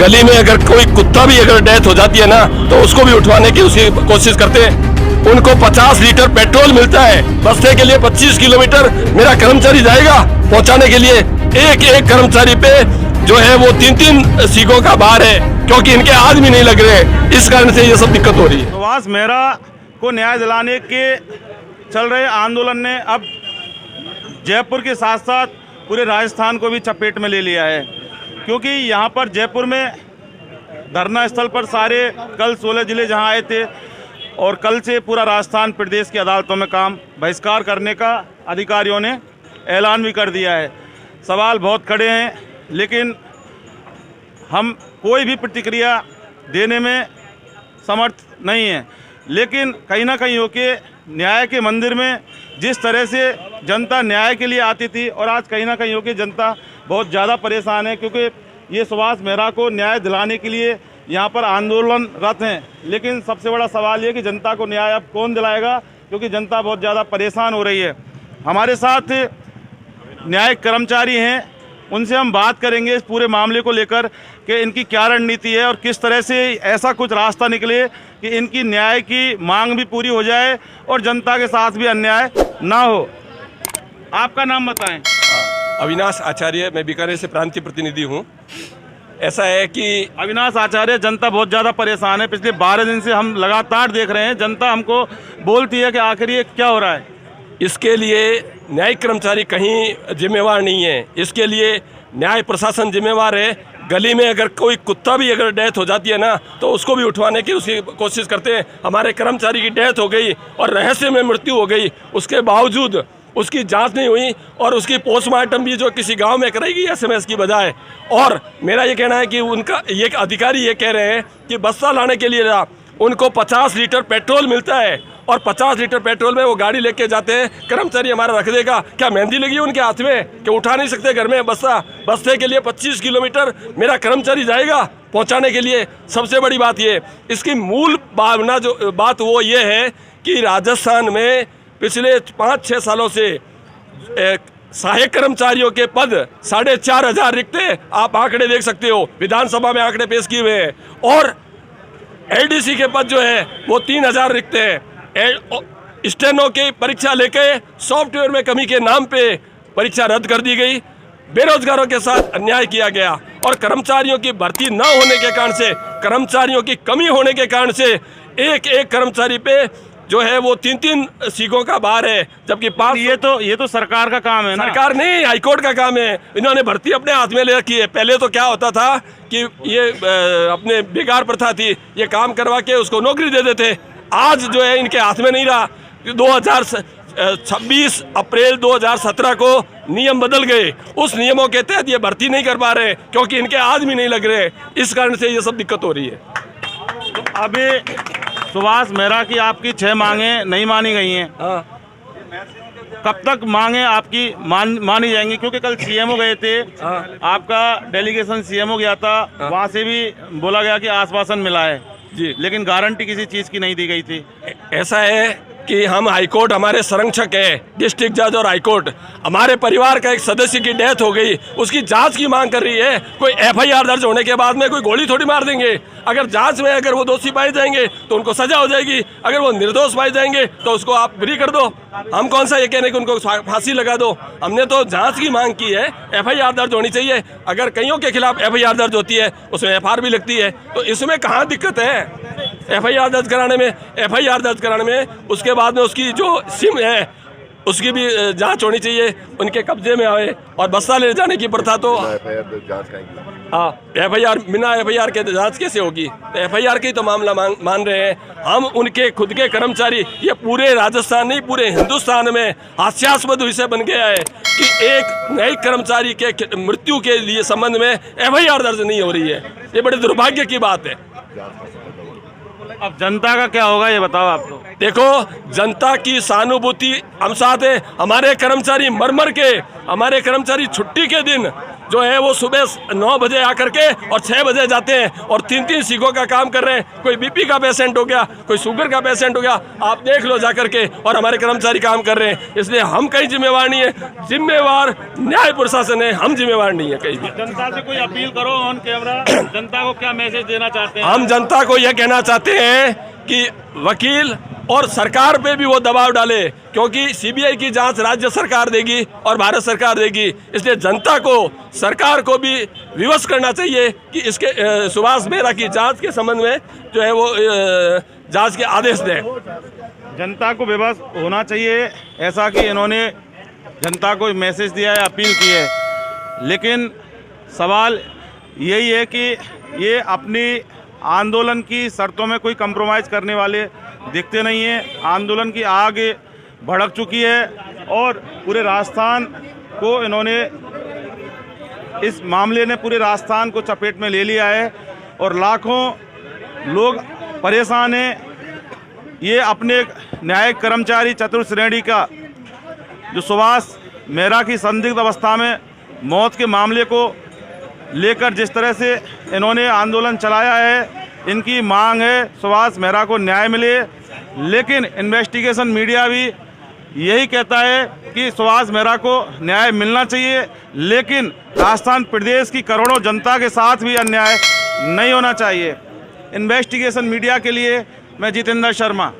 गली में अगर कोई कुत्ता भी अगर डेथ हो जाती है ना तो उसको भी उठवाने की उसकी कोशिश करते हैं। उनको 50 लीटर पेट्रोल मिलता है, बस्ते के लिए 25 किलोमीटर मेरा कर्मचारी जाएगा पहुंचाने के लिए। एक एक कर्मचारी पे जो है वो 3-3 सीखों का भार है, क्योंकि इनके आदमी नहीं लग रहे, इस कारण से ये सब दिक्कत हो रही है। सुभाष मेहरा को न्याय दिलाने के चल रहे आंदोलन ने अब जयपुर के साथ साथ पूरे राजस्थान को भी चपेट में ले लिया है, क्योंकि यहाँ पर जयपुर में धरना स्थल पर सारे कल 16 जिले जहाँ आए थे और कल से पूरा राजस्थान प्रदेश की अदालतों में काम बहिष्कार करने का अधिकारियों ने ऐलान भी कर दिया है। सवाल बहुत खड़े हैं, लेकिन हम कोई भी प्रतिक्रिया देने में समर्थ नहीं है। लेकिन कहीं ना कहीं होके न्याय के मंदिर में जिस तरह से जनता न्याय के लिए आती थी और आज कहीं ना कहीं होके जनता बहुत ज़्यादा परेशान है, क्योंकि ये सुभाष मेहरा को न्याय दिलाने के लिए यहाँ पर आंदोलनरत हैं। लेकिन सबसे बड़ा सवाल ये कि जनता को न्याय अब कौन दिलाएगा, क्योंकि जनता बहुत ज़्यादा परेशान हो रही है। हमारे साथ न्यायिक कर्मचारी हैं, उनसे हम बात करेंगे इस पूरे मामले को लेकर कि इनकी क्या रणनीति है और किस तरह से ऐसा कुछ रास्ता निकले कि इनकी न्याय की मांग भी पूरी हो जाए और जनता के साथ भी अन्याय ना हो। आपका नाम बताएं। अविनाश आचार्य, मैं बीकानेर से प्रांतीय प्रतिनिधि हूँ। ऐसा है कि अविनाश आचार्य, जनता बहुत ज़्यादा परेशान है। पिछले 12 दिन से हम लगातार देख रहे हैं, जनता हमको बोलती है कि आखिर ये क्या हो रहा है। इसके लिए न्यायिक कर्मचारी कहीं जिम्मेवार नहीं है, इसके लिए न्याय प्रशासन जिम्मेवार है। गली में अगर कोई कुत्ता भी अगर डेथ हो जाती है ना तो उसको भी उठवाने की उसकी कोशिश करते हैं। हमारे कर्मचारी की डेथ हो गई और रहस्य में मृत्यु हो गई, उसके बावजूद उसकी जांच नहीं हुई और उसकी पोस्टमार्टम भी जो किसी गांव में कराएगी एसएमएस की बजाय। और मेरा ये कहना है कि उनका ये अधिकारी ये कह रहे हैं कि बस्ता लाने के लिए उनको 50 लीटर पेट्रोल मिलता है और 50 लीटर पेट्रोल में वो गाड़ी लेके जाते हैं। कर्मचारी हमारा रख देगा, क्या मेहंदी लगी उनके हाथ में कि उठा नहीं सकते घर में बस्ते के लिए 25 किलोमीटर मेरा कर्मचारी जाएगा पहुंचाने के लिए। सबसे बड़ी बात ये, इसकी मूल भावना जो बात वो ये है कि राजस्थान में पिछले 5-6 सालों से सहायक कर्मचारियों के पद 4,500 रिक्त है। आप आंकड़े देख सकते हो, विधानसभा में आंकड़े पेश किए हुए हैं। और एलडीसी के पद जो है वो 3,000 रिक्त है। स्टेनो की परीक्षा लेके सॉफ्टवेयर में कमी के नाम पे परीक्षा रद्द कर दी गई। बेरोजगारों के साथ अन्याय किया गया और कर्मचारियों की भर्ती न होने के कारण से, कर्मचारियों की कमी होने के कारण से एक एक कर्मचारी पे जो है वो 3-3 सीखों का भार है, जबकि 5। ये तो सरकार का काम है ना। सरकार नहीं, हाईकोर्ट का काम है। इन्होंने भर्ती अपने हाथ में ले रखी है। पहले तो क्या होता था कि ये अपने बेकार प्रथा थी, ये काम करवा के उसको नौकरी दे देते। आज जो है इनके हाथ में नहीं रहा। 26 अप्रैल 2017 को नियम बदल गए, उस नियमों के तहत ये भर्ती नहीं कर पा रहे क्योंकि इनके आदमी नहीं लग रहे, इस कारण से ये सब दिक्कत हो रही है। तो अभी सुभाष मेहरा की आपकी 6 मांगें नहीं मानी गई हैं। हाँ। कब तक मांगें आपकी मानी जाएंगी? क्योंकि कल सीएमओ गए थे, आपका डेलीगेशन सीएमओ गया था, वहाँ से भी बोला गया कि आश्वासन मिला है जी, लेकिन गारंटी किसी चीज़ की नहीं दी गई थी। ऐसा है कि हम हाईकोर्ट हमारे संरक्षक है, डिस्ट्रिक्ट जज और हाईकोर्ट। हमारे परिवार का एक सदस्य की डेथ हो गई, उसकी जांच की मांग कर रही है। कोई एफआईआर दर्ज होने के बाद में कोई गोली थोड़ी मार देंगे। अगर जांच में अगर वो दोषी पाए जाएंगे तो उनको सजा हो जाएगी, अगर वो निर्दोष पाए जाएंगे तो उसको आप फ्री कर दो। हम कौन सा ये कहने कि उनको फांसी लगा दो। हमने तो जांच की मांग की है, एफआईआर दर्ज होनी चाहिए। अगर कईयों के खिलाफ एफआईआर दर्ज होती है उसमें एफआईआर भी लगती है, तो इसमें कहाँ दिक्कत है एफआईआर दर्ज कराने में। उसके बाद में उसकी जो सिम है उसकी भी जांच होनी चाहिए, उनके कब्जे में आए। और बस्ता ले जाने की प्रथा तो एफआईआर बिना एफआईआर के जांच कैसे होगी? तो एफआईआर की तो मामला मान रहे हैं हम। उनके खुद के कर्मचारी, ये पूरे राजस्थान नहीं पूरे हिंदुस्तान में हास्यास्पद विषय बन गया है कि एक न्यायिक कर्मचारी के मृत्यु के लिए संबंध में एफआईआर दर्ज नहीं हो रही है। ये बड़े दुर्भाग्य की बात है। अब जनता का क्या होगा ये बताओ आप तो। देखो, जनता की सहानुभूति हम साथ है। हमारे कर्मचारी मर के, हमारे कर्मचारी छुट्टी के दिन जो है वो सुबह 9 बजे आकर के और 6 बजे जाते हैं और 3-3 सीखों का काम कर रहे हैं। कोई बीपी का पेशेंट हो गया, कोई शुगर का पेशेंट हो गया, आप देख लो जाकर के, और हमारे कर्मचारी काम कर रहे हैं। इसलिए हम कहीं जिम्मेवार नहीं है, जिम्मेवार न्याय प्रशासन है, हम जिम्मेवार नहीं है कहीं भी। जनता से कोई अपील करो ऑन कैमरा, जनता को क्या मैसेज देना चाहते हैं? हम जनता को यह कहना चाहते हैं कि वकील और सरकार पे भी वो दबाव डाले, क्योंकि सीबीआई की जांच राज्य सरकार देगी और भारत सरकार देगी। इसलिए जनता को, सरकार को भी विवश करना चाहिए कि इसके सुभाष मेहरा की जांच के संबंध में जो है वो जांच के आदेश दें। जनता को विवश होना चाहिए, ऐसा कि इन्होंने जनता को मैसेज दिया है, अपील की है। लेकिन सवाल यही है कि ये अपनी आंदोलन की शर्तों में कोई कंप्रोमाइज़ करने वाले दिखते नहीं हैं। आंदोलन की आग भड़क चुकी है और पूरे राजस्थान को इन्होंने, इस मामले ने पूरे राजस्थान को चपेट में ले लिया है और लाखों लोग परेशान हैं। ये अपने न्यायिक कर्मचारी चतुर्थ श्रेणी का जो सुभाष मेहरा की संदिग्ध अवस्था में मौत के मामले को लेकर जिस तरह से इन्होंने आंदोलन चलाया है, इनकी मांग है सुभाष मेहरा को न्याय मिले। लेकिन इन्वेस्टिगेशन मीडिया भी यही कहता है कि सुभाष मेहरा को न्याय मिलना चाहिए, लेकिन राजस्थान प्रदेश की करोड़ों जनता के साथ भी अन्याय नहीं होना चाहिए। इन्वेस्टिगेशन मीडिया के लिए मैं जितेंद्र शर्मा।